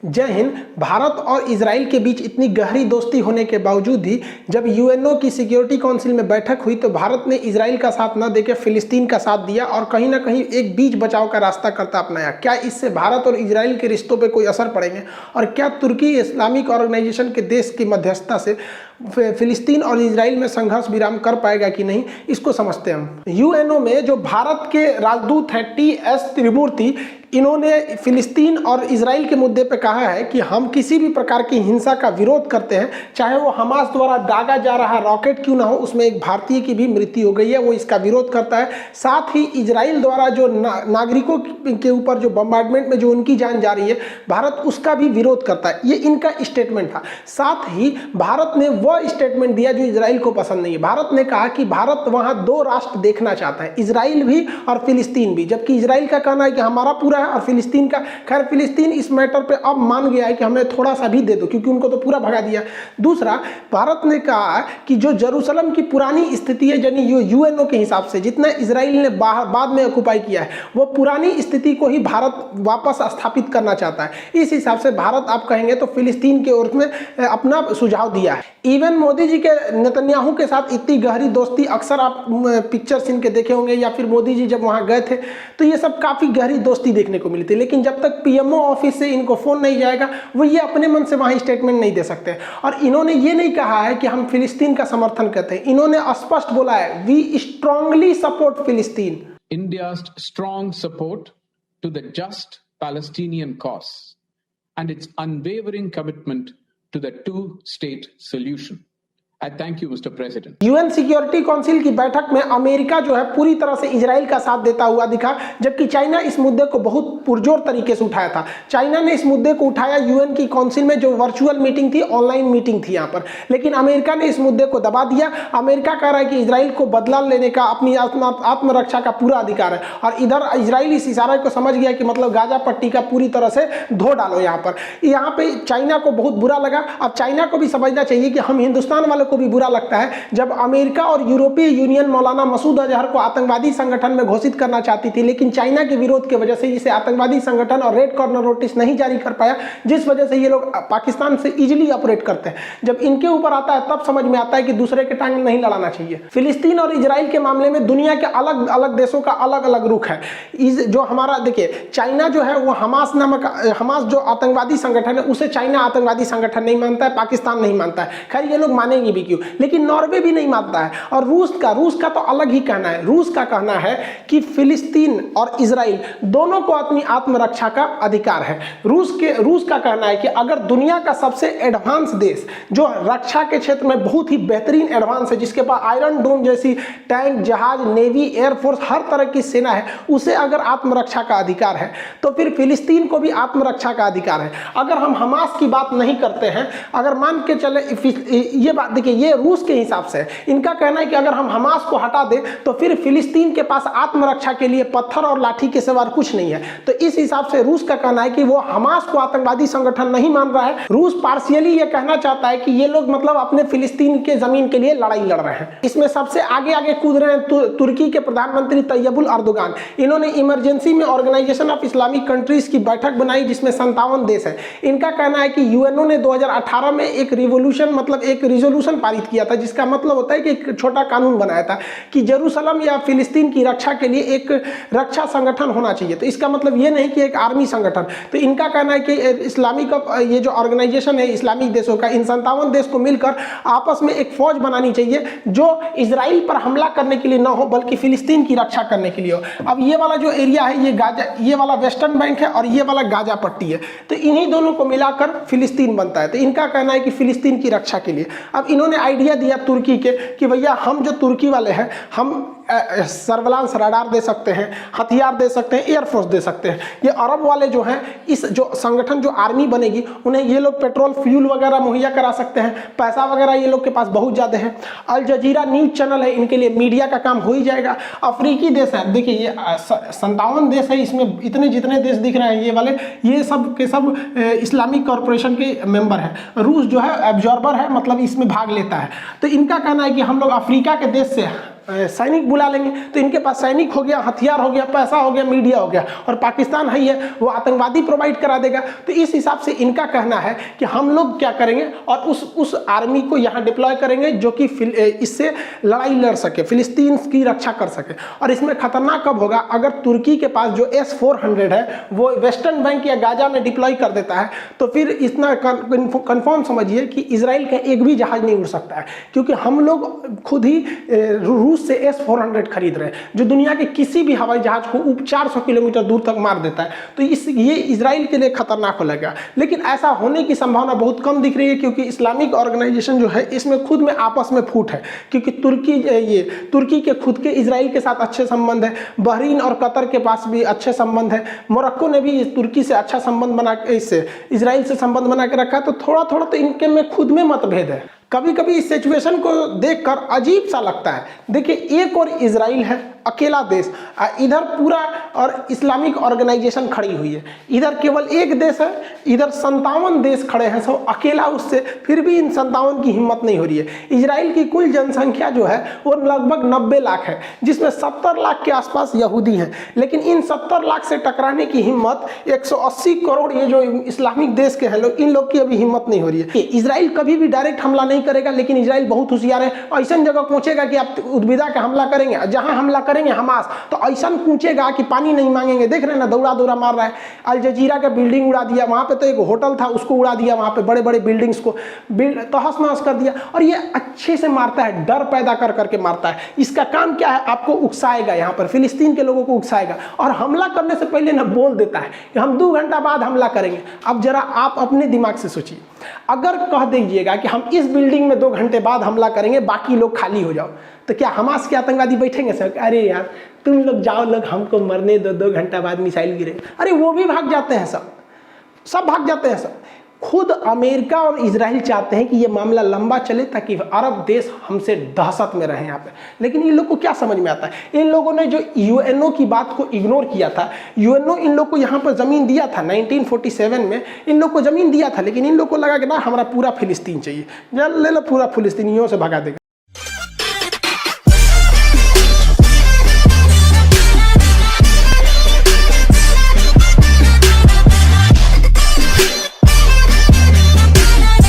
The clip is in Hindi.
जय हिंद। भारत और इजराइल के बीच इतनी गहरी दोस्ती होने के बावजूद ही जब यूएनओ की सिक्योरिटी काउंसिल में बैठक हुई तो भारत ने इजराइल का साथ न देकर फिलिस्तीन का साथ दिया और कहीं ना कहीं एक बीच बचाव का रास्ता करता अपनाया। क्या इससे भारत और इजराइल के रिश्तों पर कोई असर पड़ेंगे और क्या तुर्की इस्लामिक ऑर्गेनाइजेशन के देश की मध्यस्थता से फिलिस्तीन और इजराइल में संघर्ष विराम कर पाएगा कि नहीं, इसको समझते हैं हम। यूएनओ में जो भारत के राजदूत हैं टी.एस. त्रिमूर्ति, इन्होंने फिलिस्तीन और इजराइल के मुद्दे पे कहा है कि हम किसी भी प्रकार की हिंसा का विरोध करते हैं, चाहे वो हमास द्वारा दागा जा रहा रॉकेट क्यों ना हो, उसमें एक भारतीय की भी मृत्यु हो गई है, वो इसका विरोध करता है। साथ ही इजराइल द्वारा जो नागरिकों के ऊपर जो बम्बार्डमेंट में जो उनकी जान जा रही है, भारत उसका भी विरोध करता है। ये इनका स्टेटमेंट था। साथ ही भारत ने वह स्टेटमेंट दिया जो इजराइल को पसंद नहीं है। भारत ने कहा कि भारत वहां दो राष्ट्र देखना चाहता है, इजराइल भी और फिलिस्तीन भी, जबकि इजराइल का कहना है कि हमारा पूरा और फिलिस्तीन का, खैर फिलिस्तीन इस मैटर पे अब मान गया है कि हमें थोड़ा सा भी दे दो, क्योंकि उनको तो पूरा भगा दिया। दूसरा, भारत ने कहा कि जो जेरूसलम की पुरानी स्थिति है, यानी यूएनओ के हिसाब से जितना इजराइल ने बाद में ऑक्युपाई किया है, वो पुरानी स्थिति को ही भारत वापस स्थापित करना चाहता है। इस हिसाब से भारत, आप कहेंगे तो फिलिस्तीन के ओर में अपना सुझाव दिया है। इवन मोदी जी के नेतन्याहू के साथ इतनी गहरी दोस्ती, अक्सर आप पिक्चर्स इनके देखे होंगे या फिर मोदी जी जब वहां गए थे तो ये सब काफी गहरी दोस्ती देखने को मिली थी। लेकिन जब तक पीएमओ ऑफिस से इनको फोन नहीं जाएगा, वो ये अपने मन से वहां स्टेटमेंट नहीं दे सकते। और इन्होंने ये नहीं कहा है कि हम फिलिस्तीन का समर्थन करते हैं, इन्होंने स्पष्ट बोला है, वी स्ट्रांगली सपोर्ट फिलिस्तीन। India's strong support to the just Palestinian cause and its unwavering commitment to the two-state solution. I thank you, Mr. President. UN security council की बैठक में अमेरिका जो है पूरी तरह से इजराइल का साथ देता हुआ दिखा, जबकि चाइना इस मुद्दे को बहुत पुरजोर तरीके से उठाया था। चाइना ने इस मुद्दे को उठाया यूएन की काउंसिल में, जो वर्चुअल मीटिंग थी, ऑनलाइन मीटिंग थी यहाँ पर, लेकिन अमेरिका ने इस मुद्दे को दबा दिया। अमेरिका कह रहा है कि इजराइल को बदला लेने का, अपनी आत्मरक्षा का पूरा अधिकार है, और इधर इजराइल इस इशारे को समझ गया कि मतलब गाजा पट्टी का पूरी तरह से धो डालो। यहाँ पे चाइना को बहुत बुरा लगा। अब चाइना को भी समझना चाहिए कि हम हिंदुस्तान वालों को भी बुरा लगता है जब अमेरिका और यूरोपीय यूनियन मौलाना मसूद अजहर को आतंकवादी संगठन में घोषित करना चाहती थी, लेकिन चाइना के विरोध की वजह से इसे आतंकवादी संगठन और रेड कॉर्नर नोटिस नहीं जारी कर पाया, जिस वजह से ये लोग पाकिस्तान से इजीली ऑपरेट करते हैं। जब इनके ऊपर आता है तब समझ में आता है कि दूसरे के टांग नहीं लड़ाना चाहिए। फिलिस्तीन और इजराइल के मामले में दुनिया के अलग अलग देशों का अलग अलग रुख है। जो हमारा देखिए, चाइना जो है वो हमास जो आतंकवादी संगठन है उसे चाइना आतंकवादी संगठन नहीं मानता है, पाकिस्तान नहीं मानता है। खैर ये लोग मानेंगे भी क्यों, लेकिन नॉर्वे भी नहीं मानता है। और रूस का तो अलग ही कहना है। रूस का कहना है कि फिलिस्तीन और इजराइल दोनों को अपनी आत्मरक्षा का अधिकार है। रूस का कहना है कि अगर दुनिया का सबसे एडवांस देश जो रक्षा के क्षेत्र में बहुत ही बेहतरीन एडवांस है, जिसके पास आयरन डोम जैसी टैंक, जहाज, नेवी, एयरफोर्स, हर तरह की सेना है, उसे अगर आत्मरक्षा का अधिकार है तो फिर फिलिस्तीन को भी आत्मरक्षा का अधिकार है। अगर हम हमास की बात नहीं करते हैं, अगर मान के चले, ये बात देखिए, ये रूस के हिसाब से इनका कहना है कि अगर हम हमास को हटा दें तो फिर फिलिस्तीन के पास आत्मरक्षा के लिए पत्थर और लाठी के सिवा कुछ नहीं है। तो इस हिसाब से रूस का कहना है कि वो हमास को आतंकवादी संगठन नहीं मान रहा है। रूस पार्शियली ये कहना चाहता है कि ये लोग मतलब अपने फिलिस्तीन के जमीन के लिए लड़ाई लड़ रहे हैं। इसमें सबसे आगे कूद रहे हैं तुर्की के प्रधानमंत्री तैयबुल अर्दोगान। इन्होंने इमरजेंसी में ऑर्गेनाइजेशन ऑफ इस्लामिक कंट्रीज की बैठक बनाई, जिसमें 57 देश है। इनका कहना है कि यूएनओ ने 2018 में एक रिजोल्यूशन पारित किया था, जिसका मतलब होता है कि एक छोटा कानून बनाया था कि जेरूसलम या फिलिस्तीन की रक्षा के लिए एक रक्षा संगठन होना चाहिए। तो इसका मतलब ये नहीं कि एक आर्मी संगठन। तो इनका कहना है कि इस्लामिक, ये जो ऑर्गेनाइजेशन है इस्लामिक देशों का, इन 57 देश को मिलकर आपस में एक फौज बनानी चाहिए जो इजराइल पर हमला करने के लिए ना हो, बल्कि फिलिस्तीन की रक्षा करने के लिए हो। अब ये वाला जो एरिया है, ये गाजा, ये वाला वेस्टर्न बैंक है और ये वाला गाजा पट्टी है, तो इन्हीं दोनों को मिलाकर फिलिस्तीन बनता है। तो इनका कहना है कि फिलिस्तीन की रक्षा के लिए अब इन्होंने आइडिया दिया तुर्की के कि भैया हम जो तुर्की वाले हैं, हम सर्वेलांस रडार दे सकते हैं, हथियार दे सकते हैं, एयरफोर्स दे सकते हैं। ये अरब वाले जो हैं, इस जो संगठन जो आर्मी बनेगी, उन्हें ये लोग पेट्रोल फ्यूल वगैरह मुहैया करा सकते हैं, पैसा वगैरह ये लोग के पास बहुत ज़्यादा है। अल जजीरा न्यूज़ चैनल है, इनके लिए मीडिया का काम हो ही जाएगा। अफ्रीकी देश है, देखिए ये 57 देश है, इसमें इतने जितने देश दिख रहे हैं ये वाले, ये सब के सब इस्लामिक कॉरपोरेशन के मेंबर हैं। रूस जो है एब्जॉर्बर है, मतलब इसमें भाग लेता है। तो इनका कहना है कि हम लोग अफ्रीका के देश से सैनिक बुला लेंगे, तो इनके पास सैनिक हो गया, हथियार हो गया, पैसा हो गया, मीडिया हो गया, और पाकिस्तान है वो आतंकवादी प्रोवाइड करा देगा। तो इस हिसाब से इनका कहना है कि हम लोग क्या करेंगे और उस आर्मी को यहाँ डिप्लॉय करेंगे जो कि इससे लड़ाई लड़ सके, फिलिस्तीन की रक्षा कर सके। और इसमें खतरनाक कब होगा, अगर तुर्की के पास जो S-400 है वो वेस्टर्न बैंक या गाजा में डिप्लॉय कर देता है, तो फिर इतना कंफर्म समझिए कि इजराइल का एक भी जहाज नहीं उड़ सकता है, क्योंकि हम लोग खुद ही रूस से S-400 खरीद रहे हैं, जो दुनिया के किसी भी हवाई जहाज को 400 किलोमीटर दूर तक मार देता है। तो ये इजराइल के लिए खतरनाक हो लगा। लेकिन ऐसा होने की संभावना बहुत कम दिख रही है, क्योंकि इस्लामिक ऑर्गेनाइजेशन जो है इसमें खुद में आपस में फूट है, क्योंकि तुर्की के खुद के इजराइल के साथ अच्छे संबंध है, बहरीन और कतर के पास भी अच्छे संबंध है, मोरक्को ने भी तुर्की से अच्छा संबंध बना के इससे इजराइल से संबंध बना के रखा है। तो थोड़ा थोड़ा तो इनके में खुद में मतभेद है। कभी कभी इस सिचुएशन को देखकर अजीब सा लगता है। देखिए, एक और इजराइल है अकेला देश, इधर पूरा और इस्लामिक ऑर्गेनाइजेशन खड़ी हुई है, इधर केवल एक देश है, इधर 57 देश खड़े हैं सब अकेला उससे, फिर भी इन 57 की हिम्मत नहीं हो रही है। इजराइल की कुल जनसंख्या जो है वो लगभग 90 लाख है, जिसमें 70 लाख के आसपास यहूदी हैं, लेकिन इन 70 लाख से टकराने की हिम्मत 180 करोड़ ये जो इस्लामिक देश के हैं लोग, इन लोग की अभी हिम्मत नहीं हो रही है। इजराइल कभी भी डायरेक्ट हमला नहीं करेगा, लेकिन इजराइल बहुत होशियार है, ऐसा जगह पहुंचेगा कि आप उद्विदा का हमला करेंगे, जहां हमला करेंगे हमास, तो ऐसा पूछेगा कि पानी नहीं मांगेंगे। देख रहे हैं ना, दौड़ा दौड़ा मार रहा है। अल जजीरा का बिल्डिंग उड़ा दिया, वहां पे तो एक होटल था उसको उड़ा दिया, वहां पे बड़े बड़े बिल्डिंग्स को तहस नहस कर दिया। और ये अच्छे से मारता है, डर पैदा कर करके मारता है। इसका काम क्या है, आपको उकसाएगा, यहाँ पर फिलिस्तीन के लोगों को उकसाएगा, और हमला करने से पहले ना बोल देता है कि हम 2 घंटा बाद हमला करेंगे। अब जरा आप अपने दिमाग से सोचिए, अगर कह दीजिएगा कि हम इस बिल्डिंग में 2 घंटे बाद हमला करेंगे, बाकी लोग खाली हो जाओ, तो क्या हमास के आतंकवादी बैठेंगे सर? अरे यार तुम लोग जाओ, लोग हमको मरने दो, 2 घंटा बाद मिसाइल गिरे। अरे वो भी भाग जाते हैं, सब भाग जाते हैं सब। खुद अमेरिका और इजराइल चाहते हैं कि ये मामला लंबा चले ताकि अरब देश हमसे दहशत में रहे यहाँ पे। लेकिन इन लोग को क्या समझ में आता है? इन लोगों ने जो यूएनओ की बात को इग्नोर किया था, यूएनओ इन लोग को यहाँ पर ज़मीन दिया था 1947 में, इन लोग को ज़मीन दिया था, लेकिन इन लोग को लगा कि ना हमारा पूरा फिलिस्तीन चाहिए, ले लो पूरा फिलिस्तीनियों से भगा देगा।